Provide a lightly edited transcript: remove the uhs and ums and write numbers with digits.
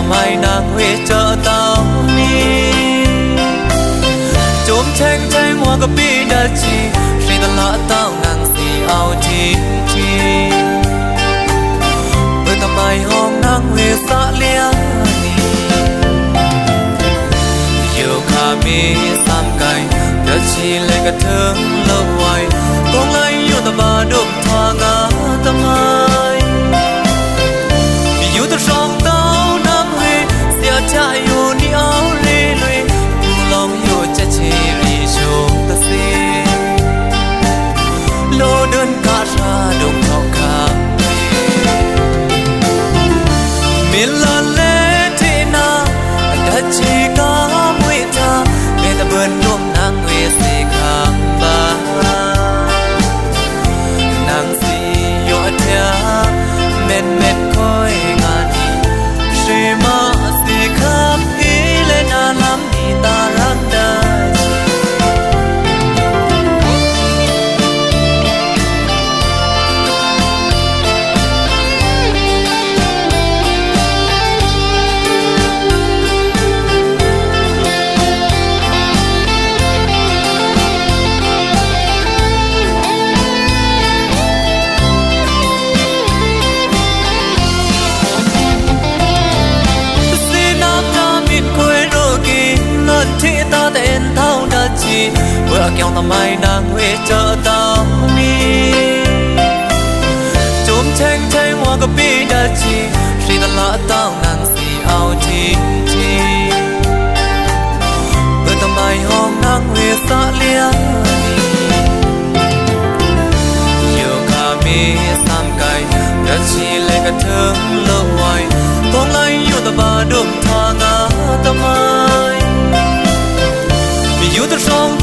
mai nàng huế chợ tao ni chôm chanh chanh hoa cà pi đã chi say ta lạ tao nàng xì ao chi chi với ta mai hong nàng huế xa lia ni yêu kha mi sam kai đã chi lên cả thương lâu hoài con lại yêu ta ba đục thoa ngã ta mai yêu ta song tao nam huế xia cha yêu ni áo lê lê tu lòng yêu cha chi ri chôm ta si lô đơn cả ra đồng thọ cả miền la lê thế na đã chi cả mũi ta để ta bơn đuông nàng huế si khang ba nàng si yêu thea men men khói ngàn si ma si khắp ý lên na lắm đi ta răng đai vừa kéo ta mai nàng huế chợ tao ni chôm chanh chanh hoa cà pi đã chi say ta lạ tao nàng xì ao chi chi vừa ta mai hong nàng huế xa lia ni yêu kha mi sam kai đã chi lên cả thương lâu hoài con lại yêu ta ba đục thoa ngã ta mai yêu ta song